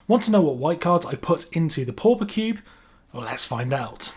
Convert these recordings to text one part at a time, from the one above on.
Want to know what white cards I put into the Pauper cube? Well, let's find out.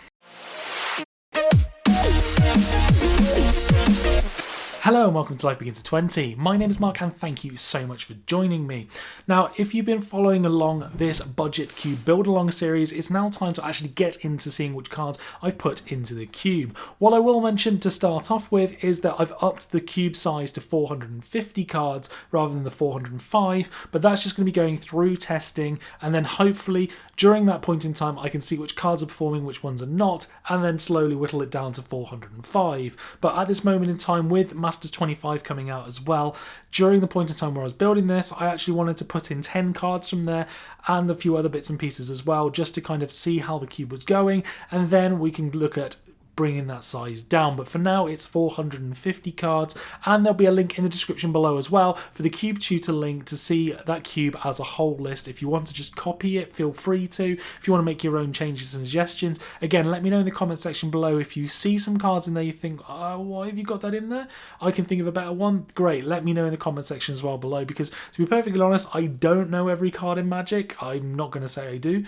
Hello and welcome to Life Begins at 20. My name is Mark and thank you so much for joining me. Now, if you've been following along this budget cube build along series, it's now time to actually get into seeing which cards I've put into the cube. What I will mention to start off with is that I've upped the cube size to 450 cards rather than the 405, but that's just going to be going through testing, and then hopefully during that point in time I can see which cards are performing, which ones are not, and then slowly whittle it down to 405. But at this moment in time, with Masters 25 coming out as well, during the point in time where I was building this, I actually wanted to put in 10 cards from there and a few other bits and pieces as well, just to kind of see how the cube was going, and then we can look at bringing that size down. But for now it's 450 cards, and there'll be a link in the description below as well for the cube tutor link to see that cube as a whole list. If you want to just copy it, feel free to. If you want to make your own changes and suggestions, again, let me know in the comment section below. If you see some cards in there you think, oh, why have you got that in there? I can think of a better one. Great, let me know in the comment section as well below, because to be perfectly honest, I don't know every card in Magic. I'm not going to say I do,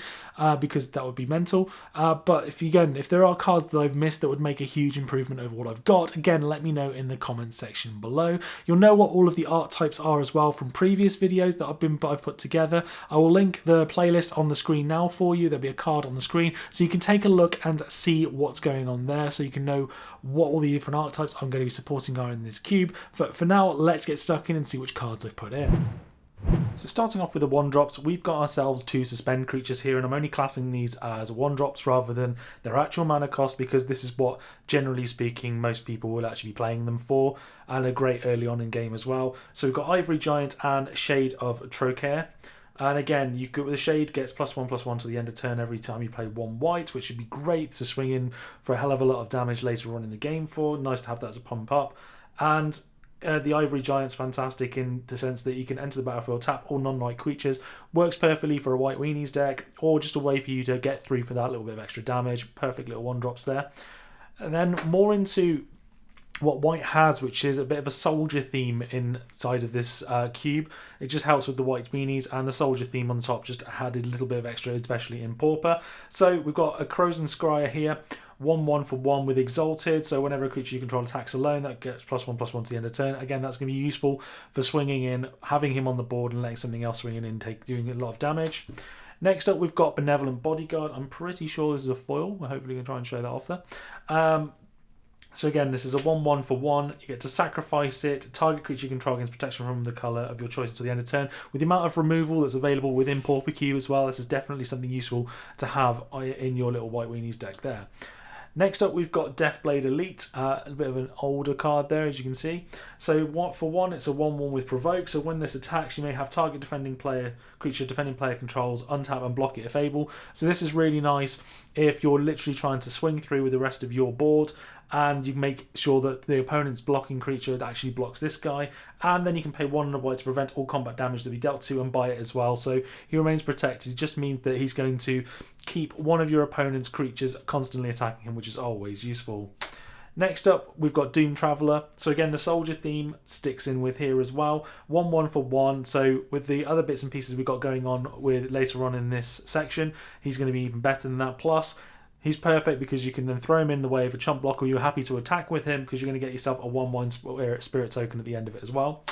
because that would be mental. But if there are cards that I've missed that would make a huge improvement over what I've got, again, let me know in the comments section below. You'll know what all of the art types are as well from previous videos that I've put together. I will link the playlist on the screen now for you. There'll be a card on the screen so you can take a look and see what's going on there, so you can know what all the different art types I'm going to be supporting are in this cube. For now, let's get stuck in and see which cards I've put in. So starting off with the 1-drops, we've got ourselves 2 suspend creatures here, and I'm only classing these as 1-drops rather than their actual mana cost, because this is what, generally speaking, most people will actually be playing them for, and are great early on in game as well. So we've got Ivory Giant and Shade of Trocaire. And again, the Shade gets +1/+1 to the end of turn every time you play 1 white, which should be great to swing in for a hell of a lot of damage later on in the game for. Nice to have that as a pump up. And the Ivory Giant's fantastic in the sense that you can enter the battlefield, tap all non-white creatures. Works perfectly for a White Weenies deck, or just a way for you to get through for that little bit of extra damage. Perfect little 1-drops there. And then more into what white has, which is a bit of a soldier theme inside of this cube. It just helps with the White Weenies, and the soldier theme on the top just added a little bit of extra, especially in Pauper. So we've got a Crozen Squire here, 1/1 for 1 with Exalted, so whenever a creature you control attacks alone, that gets +1/+1 to the end of turn. Again, that's going to be useful for swinging in, having him on the board and letting something else swing in and doing a lot of damage. Next up, we've got Benevolent Bodyguard. I'm pretty sure this is a foil. We're hopefully going to try and show that off there. So again, this is a 1/1 for 1. You get to sacrifice it. Target creature you control gains protection from the colour of your choice until the end of turn. With the amount of removal that's available within Pauper Cube as well, this is definitely something useful to have in your little White Weenies deck there. Next up, we've got Deathblade Elite, a bit of an older card there, as you can see. So for 1, it's a 1/1 with Provoke. So when this attacks, you may have target creature defending player controls, untap and block it if able. So this is really nice if you're literally trying to swing through with the rest of your board, and you make sure that the opponent's blocking creature actually blocks this guy, and then you can pay 1 and a white to prevent all combat damage to be dealt to and buy it as well. So he remains protected. It just means that he's going to keep one of your opponent's creatures constantly attacking him, which is always useful. Next up, we've got Doom Traveller. So again, the soldier theme sticks in with here as well. 1/1 for 1. So with the other bits and pieces we've got going on with later on in this section, he's going to be even better than that. Plus, he's perfect because you can then throw him in the way of a chump block, or you're happy to attack with him because you're going to get yourself a 1/1 spirit token at the end of it as well.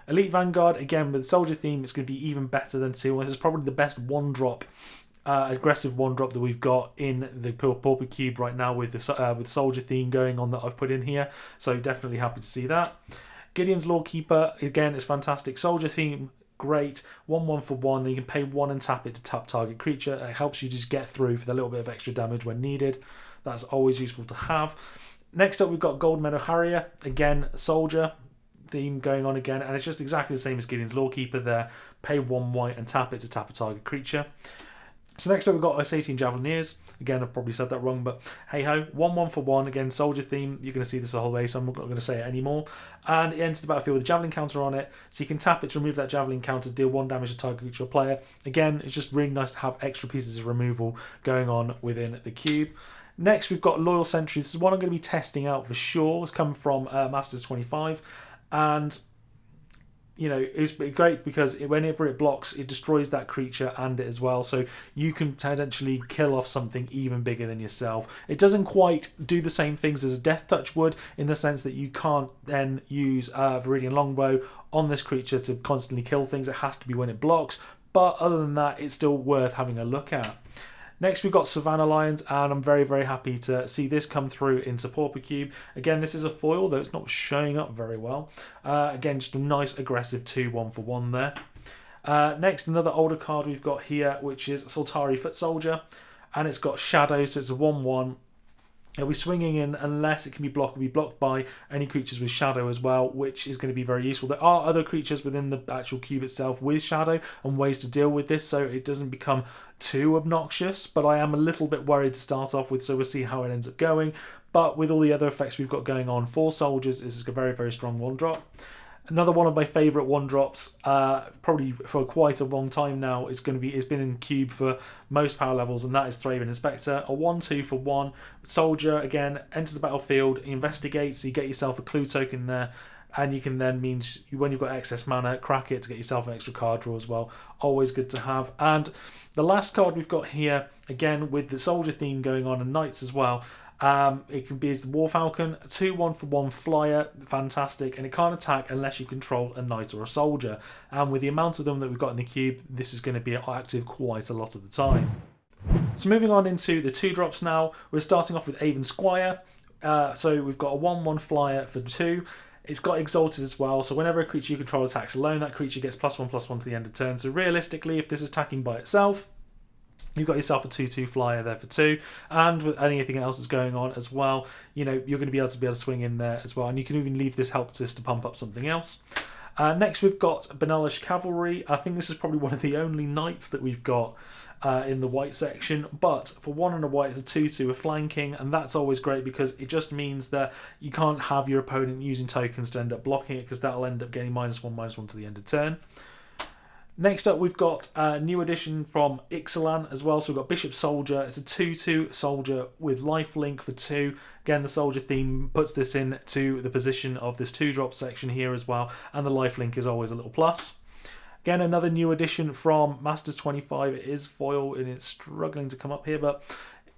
Elite Vanguard, again, with the soldier theme, it's going to be even better than 2. This is probably the best 1-drop, aggressive 1-drop that we've got in the Pauper Cube right now with the with soldier theme going on that I've put in here. So definitely happy to see that. Gideon's Lawkeeper, again, is fantastic. Soldier theme, great. 1/1 for 1. Then you can pay 1 and tap it to tap target creature. It helps you just get through for the little bit of extra damage when needed. That's always useful to have. Next up, we've got Gold Meadow Harrier. Again, soldier theme going on again, and it's just exactly the same as Gideon's Lawkeeper there. Pay 1 white and tap it to tap a target creature. So next up, we've got Osatian Javelineers. Again, I've probably said that wrong, but hey ho. 1/1 for 1. Again, soldier theme. You're going to see this the whole way, so I'm not going to say it anymore. And it enters the battlefield with a javelin counter on it, so you can tap it to remove that javelin counter, deal 1 damage to target creature or player. Again, it's just really nice to have extra pieces of removal going on within the cube. Next, we've got Loyal Sentry. This is one I'm going to be testing out for sure. It's come from Masters 25, and you know, it's great because whenever it blocks, it destroys that creature and it as well. So you can potentially kill off something even bigger than yourself. It doesn't quite do the same things as a Death Touch would, in the sense that you can't then use Viridian Longbow on this creature to constantly kill things. It has to be when it blocks. But other than that, it's still worth having a look at. Next, we've got Savannah Lions, and I'm very, very happy to see this come through into Pauper Cube. Again, this is a foil, though it's not showing up very well. Again, just a nice aggressive 2-1 for 1 there. Next, another older card we've got here, which is Soltari Foot Soldier, and it's got Shadow, so it's a 1-1. It'll be swinging in unless it can be blocked. It'll be blocked by any creatures with Shadow as well, which is going to be very useful. There are other creatures within the actual cube itself with Shadow and ways to deal with this, so it doesn't become too obnoxious, but I am a little bit worried to start off with, so we'll see how it ends up going. But with all the other effects we've got going on for soldiers, this is a very, very strong 1-drop. Another one of my favourite 1-drops, probably for quite a long time now, it's been in cube for most power levels, and that is Thraben Inspector. A 1-2 for 1. Soldier, again, enters the battlefield, investigates, so you get yourself a clue token there, and you can then, means when you've got excess mana, crack it to get yourself an extra card draw as well. Always good to have. And the last card we've got here, again, with the soldier theme going on and knights as well, it can be as the War Falcon, a 2-1 for 1 flyer, fantastic, and it can't attack unless you control a knight or a soldier. And with the amount of them that we've got in the cube, this is going to be active quite a lot of the time. So moving on into the 2-drops now, we're starting off with Avon Squire. So we've got a 1-1 flyer for 2. It's got Exalted as well, so whenever a creature you control attacks alone, that creature gets +1/+1 to the end of turn. So realistically, if this is attacking by itself, you've got yourself a 2-2 flyer there for 2, and with anything else that's going on as well, you know, you're going to be able to swing in there as well, and you can even leave this help assist to pump up something else. Next, we've got Benelish Cavalry. I think this is probably one of the only knights that we've got in the white section, but for 1 and a white, it's a 2-2 with flanking, and that's always great because it just means that you can't have your opponent using tokens to end up blocking it, because that'll end up getting -1/-1 to the end of turn. Next up, we've got a new addition from Ixalan as well. So we've got Bishop Soldier. It's a 2-2 soldier with lifelink for 2. Again, the soldier theme puts this in to the position of this 2-drop section here as well. And the lifelink is always a little plus. Again, another new addition from Masters 25. It is foil and it's struggling to come up here. But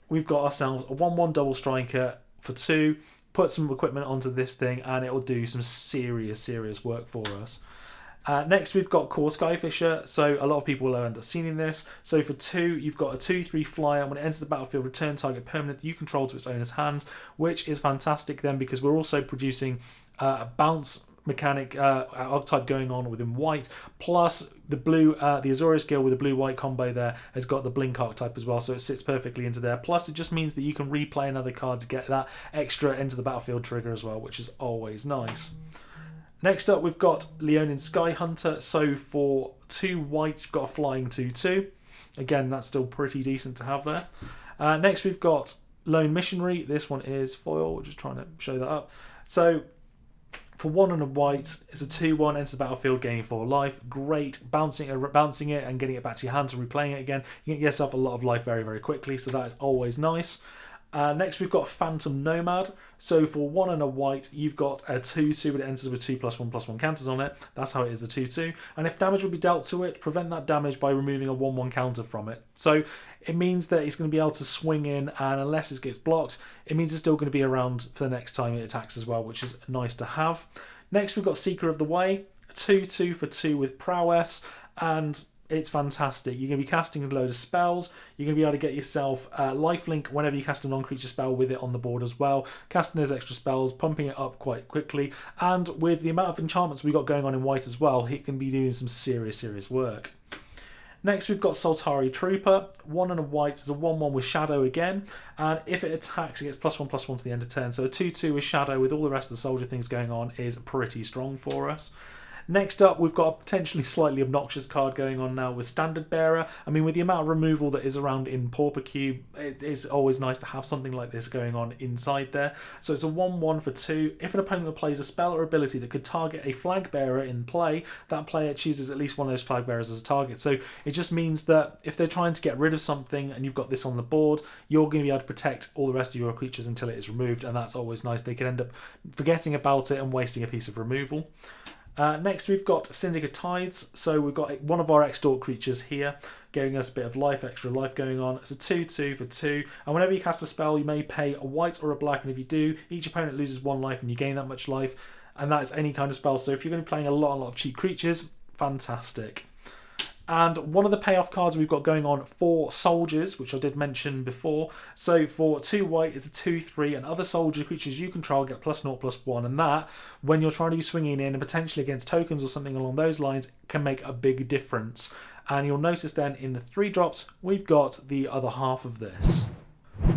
we've got ourselves a 1-1 double striker for 2. Put some equipment onto this thing and it will do some serious work for us. Next, we've got Core Skyfisher, so a lot of people will end up seeing this. So for 2, you've got a 2-3 flyer, and when it enters the battlefield, return target permanent you control to its owner's hands, which is fantastic then because we're also producing a bounce mechanic archetype going on within white, plus the blue, the Azorius skill with the blue-white combo there has got the blink archetype as well, so it sits perfectly into there. Plus, it just means that you can replay another card to get that extra into the battlefield trigger as well, which is always nice. Next up, we've got Leonin Sky Hunter. So for 2 white, you've got a flying 2-2. Again, that's still pretty decent to have there. Next, we've got Lone Missionary. This one is foil. We're just trying to show that up. So for 1 and a white, it's a 2-1, enters the battlefield, gaining 4 life. Great, bouncing it and getting it back to your hands and replaying it again. You get yourself a lot of life very quickly, so that is always nice. Next, we've got Phantom Nomad. So for 1 and a white, you've got a 2-2, but it enters with 2 +1/+1 counters on it. That's how it is, a 2-2. And if damage will be dealt to it, prevent that damage by removing a 1-1 counter from it. So it means that it's going to be able to swing in, and unless it gets blocked, it means it's still going to be around for the next time it attacks as well, which is nice to have. Next, we've got Seeker of the Way. A 2-2 for 2 with prowess, and it's fantastic. You're going to be casting a load of spells. You're going to be able to get yourself lifelink whenever you cast a non-creature spell with it on the board as well. Casting those extra spells, pumping it up quite quickly. And with the amount of enchantments we've got going on in white as well, it can be doing some serious work. Next, we've got Soltari Trooper. 1 and a white is a 1-1 with Shadow again. And if it attacks, it gets +1/+1 to the end of turn. So a 2-2 with Shadow with all the rest of the soldier things going on is pretty strong for us. Next up, we've got a potentially slightly obnoxious card going on now with Standard Bearer. I mean, with the amount of removal that is around in Pauper Cube, it is always nice to have something like this going on inside there. So it's a 1-1 for 2. If an opponent plays a spell or ability that could target a flag bearer in play, that player chooses at least one of those flag bearers as a target. So it just means that if they're trying to get rid of something and you've got this on the board, you're going to be able to protect all the rest of your creatures until it is removed, and that's always nice. They can end up forgetting about it and wasting a piece of removal. Next we've got Syndicate Tides, so we've got one of our extort creatures here, giving us a bit of life, extra life going on. It's a 2/2 for 2, and whenever you cast a spell you may pay a white or a black, and if you do, each opponent loses 1 life and you gain that much life, and that's any kind of spell. So if you're going to be playing a lot of cheap creatures, fantastic. And one of the payoff cards we've got going on for soldiers, which I did mention before. So for 2 white, it's a 2/3, and other soldier creatures you control get +0/+1, and that, when you're trying to be swinging in and potentially against tokens or something along those lines, can make a big difference. And you'll notice then in the 3 drops, we've got the other half of this.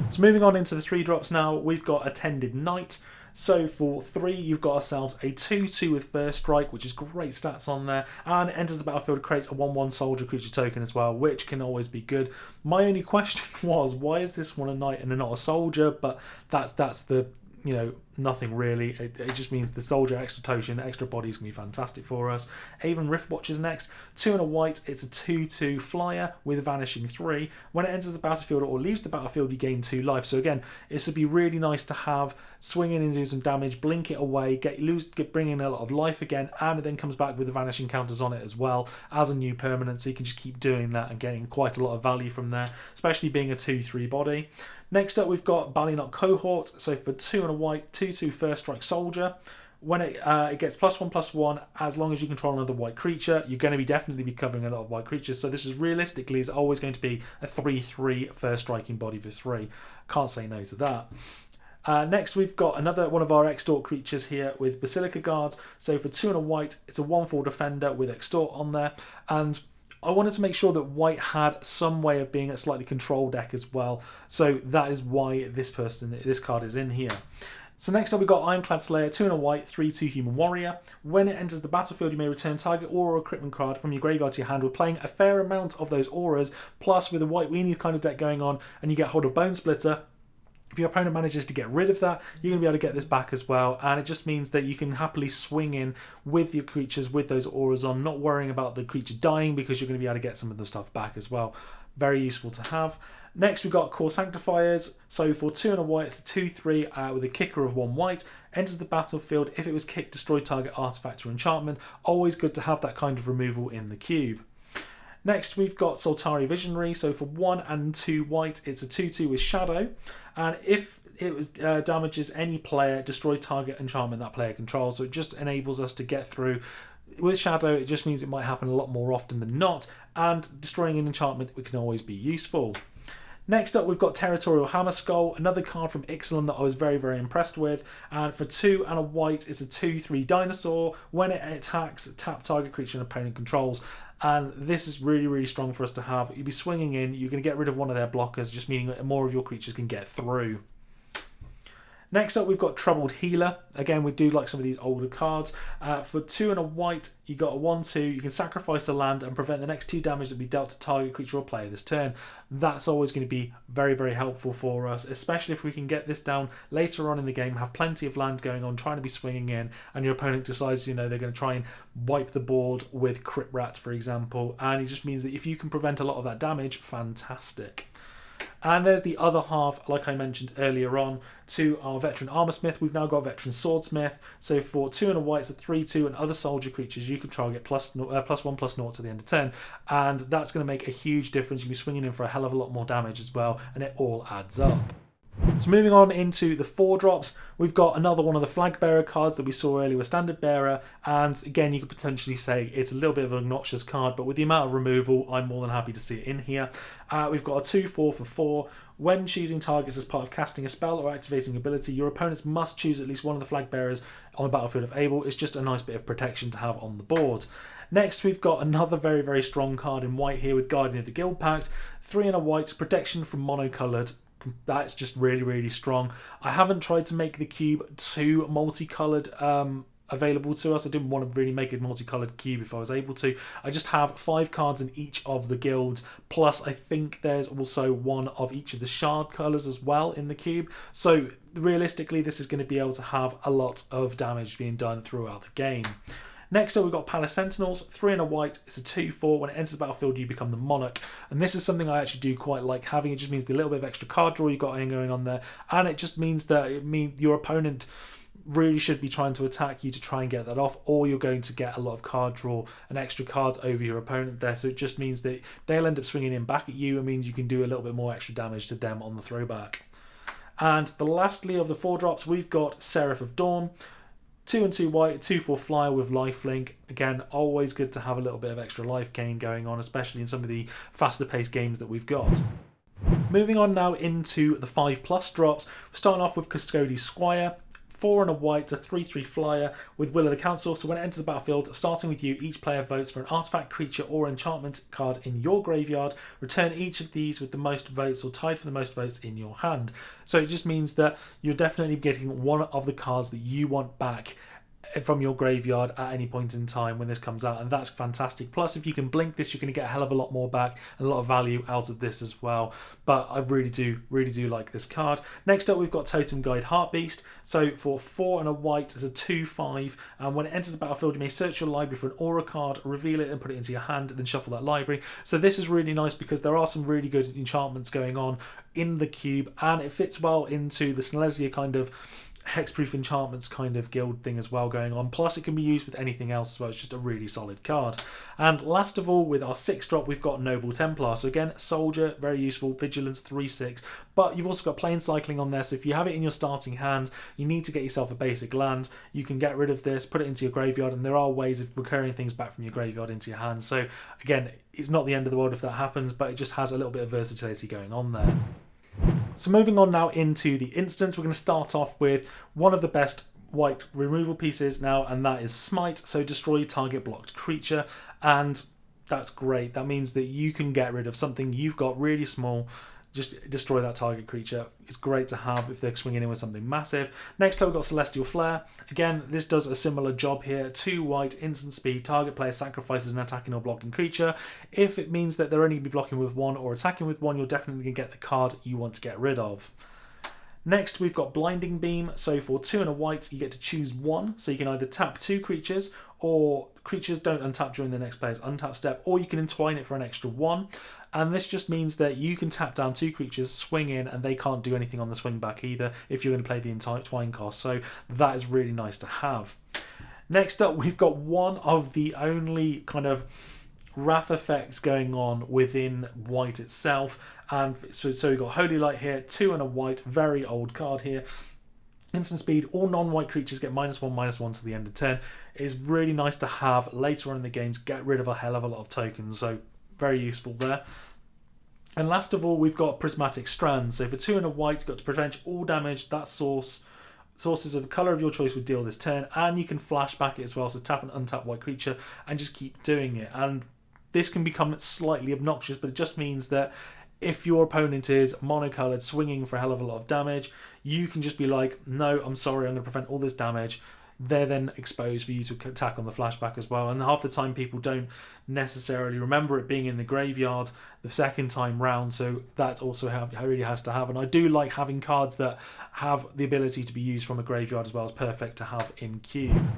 So moving on into the 3 drops now, we've got Attended Knight. So for 3, you've got ourselves a 2/2 with First Strike, which is great stats on there, and it enters the battlefield to create a 1/1 soldier creature token as well, which can always be good. My only question was, why is this one a knight and not a soldier? But that's the, you know, nothing really. It just means the soldier extra token, extra body is going to be fantastic for us. Avon Riftwatch is next. 2 and a white, it's a 2/2 flyer with Vanishing 3. When it enters the battlefield or leaves the battlefield, you gain 2 life. So again, this would be really nice to have, swing in and do some damage, blink it away, bring in a lot of life again, and it then comes back with the Vanishing counters on it as well as a new permanent, so you can just keep doing that and getting quite a lot of value from there, especially being a 2/3 body. Next up, we've got Ballynock Cohort. So for 2 and a white, 2/2 First Strike Soldier. When it gets +1/+1, as long as you control another white creature, you're going to definitely be covering a lot of white creatures. So this is realistically is always going to be a 3/3 First Striking body for 3. Can't say no to that. Next, we've got another one of our extort creatures here with Basilica Guards. So for 2 and a white, it's a 1/4 defender with extort on there, and I wanted to make sure that white had some way of being a slightly control deck as well. So that is why this card is in here. So next up we've got Ironclad Slayer, 2 and a white, 3/2 Human Warrior. When it enters the battlefield, you may return target aura or equipment card from your graveyard to your hand. We're playing a fair amount of those auras, plus with a white weenie kind of deck going on, and you get hold of Bone Splitter. If your opponent manages to get rid of that, you're going to be able to get this back as well, and it just means that you can happily swing in with your creatures with those auras on, not worrying about the creature dying, because you're going to be able to get some of the stuff back as well. Very useful to have. Next we've got Core Sanctifiers. So for 2 and a white, it's a 2/3 with a kicker of 1 white. Enters the battlefield. If it was kicked, destroy target artifact or enchantment. Always good to have that kind of removal in the cube. Next, we've got Soltari Visionary. So for 1 and 2 white, it's a 2/2 with Shadow. And if it damages any player, destroy target enchantment that player controls. So it just enables us to get through. With Shadow, it just means it might happen a lot more often than not. And destroying an enchantment can always be useful. Next up, we've got Territorial Hammerskull, another card from Ixalan that I was very, very impressed with. And for 2 and a white, it's a 2/3 dinosaur. When it attacks, tap target creature and opponent controls. And this is really, really strong for us to have. You'll be swinging in, you're going to get rid of one of their blockers, just meaning that more of your creatures can get through. Next up, we've got Troubled Healer. Again, we do like some of these older cards. For 2 and a white, you got a 1/2. You can sacrifice a land and prevent the next 2 damage that be dealt to target creature or player this turn. That's always going to be very, very helpful for us, especially if we can get this down later on in the game, have plenty of land going on, trying to be swinging in, and your opponent decides, they're going to try and wipe the board with Crypt Rat, for example. And it just means that if you can prevent a lot of that damage, fantastic. And there's the other half, like I mentioned earlier on, to our Veteran Armorsmith. We've now got Veteran Swordsmith. So for 2 and a white, it's a 3/2, and other soldier creatures you control get +1/+0 to the end of turn. And that's going to make a huge difference. You'll be swinging in for a hell of a lot more damage as well, and it all adds up. So moving on into the 4 drops, we've got another one of the Flag Bearer cards that we saw earlier with Standard Bearer, and again you could potentially say it's a little bit of an obnoxious card, but with the amount of removal, I'm more than happy to see it in here. We've got a 2/4 for 4. When choosing targets as part of casting a spell or activating ability, your opponents must choose at least one of the Flag Bearers on the battlefield if able. It's just a nice bit of protection to have on the board. Next, we've got another very, very strong card in white here with Guardian of the Guild Pact. 3 and a white, protection from monocoloured. That's just really, really strong. I haven't tried to make the cube too multicoloured available to us. I didn't want to really make a multicoloured cube if I was able to. I just have 5 cards in each of the guilds, plus I think there's also 1 of each of the shard colours as well in the cube. So realistically, this is going to be able to have a lot of damage being done throughout the game. Next up, we've got Palace Sentinels, 3 and a white. It's a 2/4. When it enters the battlefield, you become the Monarch. And this is something I actually do quite like having. It just means the little bit of extra card draw you got going on there. And it just means that your opponent really should be trying to attack you to try and get that off, or you're going to get a lot of card draw and extra cards over your opponent there. So it just means that they'll end up swinging in back at you. It means you can do a little bit more extra damage to them on the throwback. And the lastly of the 4-drops, we've got Seraph of Dawn. 2 and 2 white, 2/4 flyer with lifelink. Again, always good to have a little bit of extra life gain going on, especially in some of the faster paced games that we've got. Moving on now into the 5+ drops, we're starting off with Custodi's Squire. 4 and a white, a 3/3 flyer with Will of the Council. So when it enters the battlefield, starting with you, each player votes for an artifact, creature, or enchantment card in your graveyard. Return each of these with the most votes or tied for the most votes in your hand. So it just means that you're definitely getting one of the cards that you want back from your graveyard at any point in time when this comes out, and that's fantastic. Plus, if you can blink this, you're going to get a hell of a lot more back and a lot of value out of this as well. But I really do like this card. Next up, we've got Totem Guide Heartbeast. So for 4 and a white, it's a 2/5, and when it enters the battlefield, you may search your library for an aura card, reveal it and put it into your hand, and then shuffle that library. So this is really nice because there are some really good enchantments going on in the cube, and it fits well into the Silesia kind of hexproof enchantments kind of guild thing as well going on. Plus it can be used with anything else as well. It's just a really solid card. And last of all, with our 6-drop, we've got Noble Templar. So again, soldier, very useful, vigilance 3/6, but you've also got plane cycling on there. So if you have it in your starting hand, you need to get yourself a basic land, you can get rid of this, put it into your graveyard, and there are ways of recurring things back from your graveyard into your hand. So again, it's not the end of the world if that happens, but it just has a little bit of versatility going on there. So moving on now into the instance, we're going to start off with one of the best white removal pieces now, and that is Smite. So destroy target blocked creature, and that's great. That means that you can get rid of something you've got really small, just destroy that target creature. It's great to have if they're swinging in with something massive. Next up, we've got Celestial Flare. Again, this does a similar job here. 2 white, instant speed, target player sacrifices an attacking or blocking creature. If it means that they're only going to be blocking with 1 or attacking with 1, you're definitely going to get the card you want to get rid of. Next, we've got Blinding Beam. So for 2 and a white, you get to choose 1. So you can either tap 2 creatures, or creatures don't untap during the next player's untap step, or you can entwine it for an extra 1. And this just means that you can tap down 2 creatures, swing in, and they can't do anything on the swing back either if you're going to play the entwine cost. So that is really nice to have. Next up, we've got one of the only kind of wrath effects going on within white itself. And so we've got Holy Light here, 2 and a white, very old card here. Instant speed, all non-white creatures get -1/-1 to the end of turn. It is really nice to have later on in the games, get rid of a hell of a lot of tokens, so very useful there. And last of all, we've got Prismatic Strands. So for 2 and a white, you've got to prevent all damage that sources of the colour of your choice would deal this turn, and you can flashback it as well, so tap an untap white creature and just keep doing it. And this can become slightly obnoxious, but it just means that if your opponent is monocoloured, swinging for a hell of a lot of damage, you can just be like, no, I'm sorry, I'm going to prevent all this damage. They're then exposed for you to attack on the flashback as well. And half the time people don't necessarily remember it being in the graveyard the second time round, so that's also how it really has to have. And I do like having cards that have the ability to be used from a graveyard as well. As perfect to have in cube.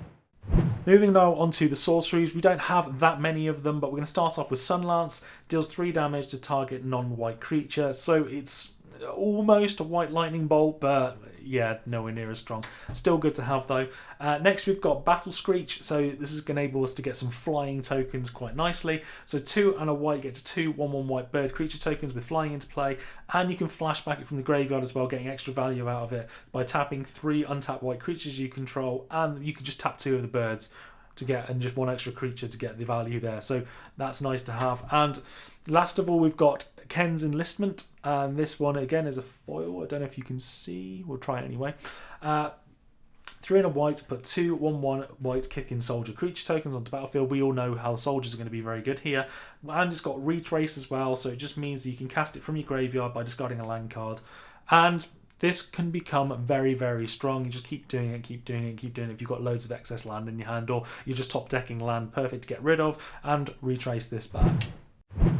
Moving now on to the sorceries, we don't have that many of them, but we're going to start off with Sunlance. Deals 3 damage to target non-white creature, so it's almost a white lightning bolt, but yeah, nowhere near as strong. Still good to have though. Next we've got Battle Screech, so this is going to enable us to get some flying tokens quite nicely. So 2 and a white get to 2 1/1 white bird creature tokens with flying into play, and you can flashback it from the graveyard as well, getting extra value out of it by tapping 3 untapped white creatures you control, and you can just tap 2 of the birds to get, and just 1 extra creature to get the value there. So that's nice to have. And last of all, we've got Ken's Enlistment, and this one again is a foil. I don't know if you can see. We'll try it anyway. 3 and a white, put 2 1/1 white kicking soldier creature tokens onto battlefield. We all know how soldiers are going to be very good here. And it's got Retrace as well, so it just means that you can cast it from your graveyard by discarding a land card. And this can become very, very strong. You just keep doing it, keep doing it, keep doing it. If you've got loads of excess land in your hand, or you're just top decking land, perfect to get rid of, and retrace this back.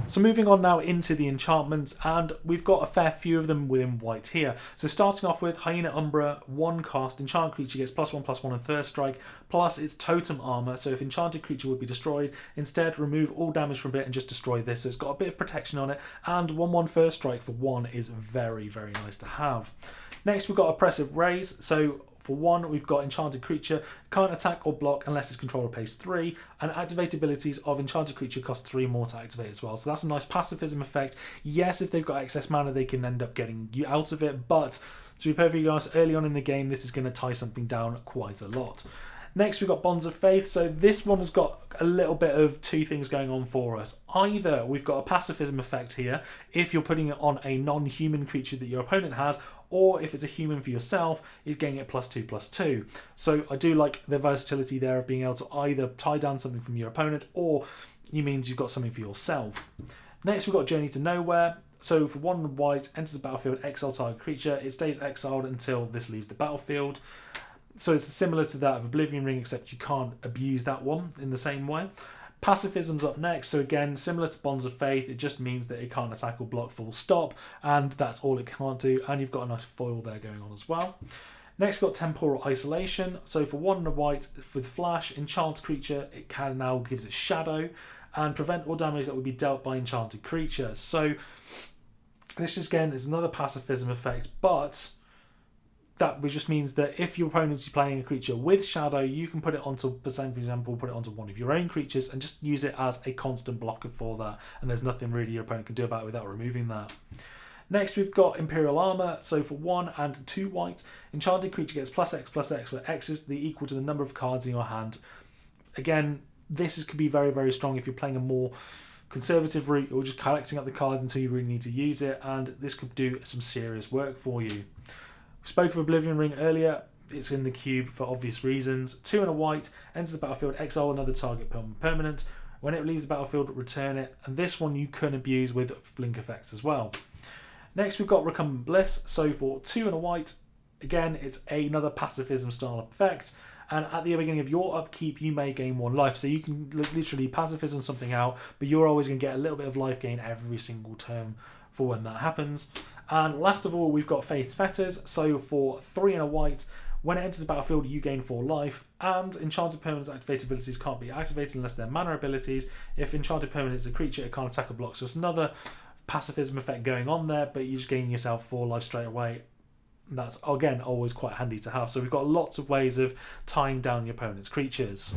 So moving on now into the enchantments, and we've got a fair few of them within white here. So starting off with Hyena Umbra, 1 cost, enchant creature gets +1/+1 and first strike, plus its Totem Armor, so if enchanted creature would be destroyed, instead remove all damage from it and just destroy this. So it's got a bit of protection on it, and 1/1 first strike for 1 is very, very nice to have. Next we've got Oppressive Rays. So for 1, we've got Enchanted Creature, can't attack or block unless its controller pays 3, and activate abilities of Enchanted Creature cost 3 more to activate as well. So that's a nice pacifism effect. Yes, if they've got excess mana, they can end up getting you out of it, but to be perfectly honest, early on in the game, this is going to tie something down quite a lot. Next, we've got Bonds of Faith. So this one has got a little bit of two things going on for us. Either we've got a pacifism effect here, if you're putting it on a non-human creature that your opponent has, or if it's a human for yourself, is getting it +2/+2. So I do like the versatility there of being able to either tie down something from your opponent, or it means you've got something for yourself. Next, we've got Journey to Nowhere. So for 1 white, enters the battlefield, exile target creature. It stays exiled until this leaves the battlefield. So it's similar to that of Oblivion Ring, except you can't abuse that one in the same way. Pacifism's up next, so again, similar to Bonds of Faith, it just means that it can't attack or block full stop, and that's all it can't do, and you've got a nice foil there going on as well. Next, we've got Temporal Isolation. So for 1 white, with Flash, enchant creature, it can now gives it Shadow, and prevent all damage that would be dealt by enchanted creature. So this again is another pacifism effect, but that just means that if your opponent is playing a creature with Shadow, you can put it onto, for example, put it onto one of your own creatures and just use it as a constant blocker for that, and there's nothing really your opponent can do about it without removing that. Next, we've got Imperial Armor. So for 1 and 2 white, enchanted creature gets +X/+X, where X is equal to the number of cards in your hand. Again, this could be very, very strong if you're playing a more conservative route or just collecting up the cards until you really need to use it, and this could do some serious work for you. We spoke of Oblivion Ring earlier. It's in the cube for obvious reasons. 2 and a white, enters the battlefield, exile another target permanent. When it leaves the battlefield, return it. And this one you can abuse with blink effects as well. Next, we've got Recumbent Bliss. So for 2 and a white, again, it's another pacifism style effect. And at the beginning of your upkeep, you may gain 1 life. So you can literally pacifism something out, but you're always going to get a little bit of life gain every single turn for when that happens. And last of all, we've got Faith's Fetters. So for 3 and a white, when it enters the battlefield, you gain 4 life, and enchanted permanent activate abilities can't be activated unless they're mana abilities. If enchanted permanent is a creature, it can't attack or block. So it's another pacifism effect going on there, but you're just gaining yourself 4 life straight away. That's, again, always quite handy to have. So we've got lots of ways of tying down your opponent's creatures.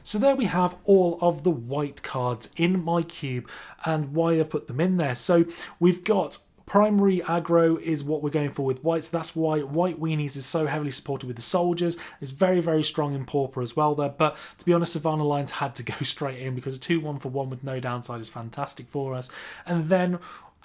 So there we have all of the white cards in my cube and why I've put them in there. So we've got primary aggro is what we're going for with white. So that's why White Weenies is so heavily supported with the soldiers. It's very, very strong in Pauper as well there. But to be honest, Savannah Lions had to go straight in because a 2-1 for 1 with no downside is fantastic for us. And then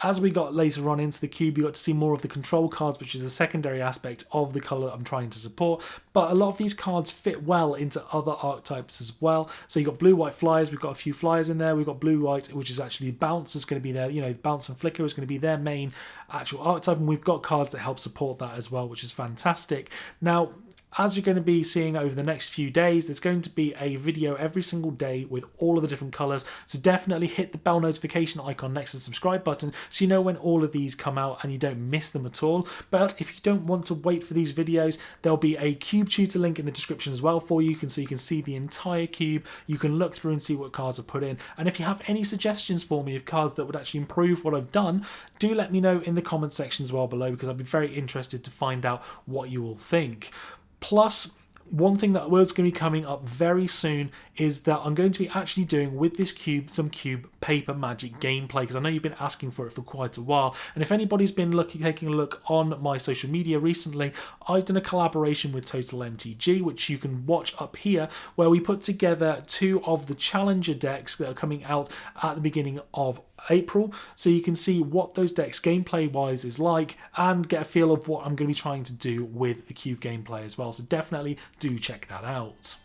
as we got later on into the cube, you got to see more of the control cards, which is a secondary aspect of the colour I'm trying to support. But a lot of these cards fit well into other archetypes as well. So you've got blue-white flyers. We've got a few flyers in there. We've got blue-white, which is actually bounce is going to be there. You know, bounce and flicker is going to be their main actual archetype. And we've got cards that help support that as well, which is fantastic. Now, as you're going to be seeing over the next few days, there's going to be a video every single day with all of the different colours. So definitely hit the bell notification icon next to the subscribe button so you know when all of these come out and you don't miss them at all. But if you don't want to wait for these videos, there'll be a Cube Tutor link in the description as well for you. So you can see the entire cube. You can look through and see what cards I've put in. And if you have any suggestions for me of cards that would actually improve what I've done, do let me know in the comment section as well below, because I'd be very interested to find out what you all think. Plus, one thing that was going to be coming up very soon is that I'm going to be actually doing with this cube some cube paper magic gameplay, because I know you've been asking for it for quite a while. And if anybody's been taking a look on my social media recently, I've done a collaboration with Untitled MTG, which you can watch up here, where we put together 2 of the challenger decks that are coming out at the beginning of April, so you can see what those decks gameplay wise is like and get a feel of what I'm going to be trying to do with the cube gameplay as well. So definitely do check that out.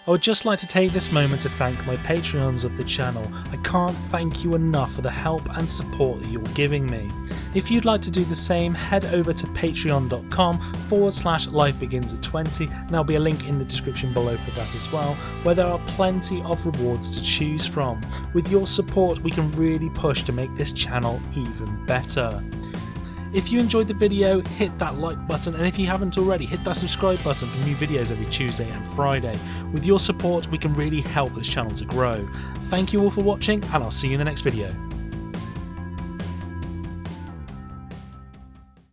I would just like to take this moment to thank my Patreons of the channel. I can't thank you enough for the help and support that you're giving me. If you'd like to do the same, head over to patreon.com/lifebegins@20, and there'll be a link in the description below for that as well, where there are plenty of rewards to choose from. With your support, we can really push to make this channel even better. If you enjoyed the video, hit that like button, and if you haven't already, hit that subscribe button for new videos every Tuesday and Friday. With your support, we can really help this channel to grow. Thank you all for watching, and I'll see you in the next video.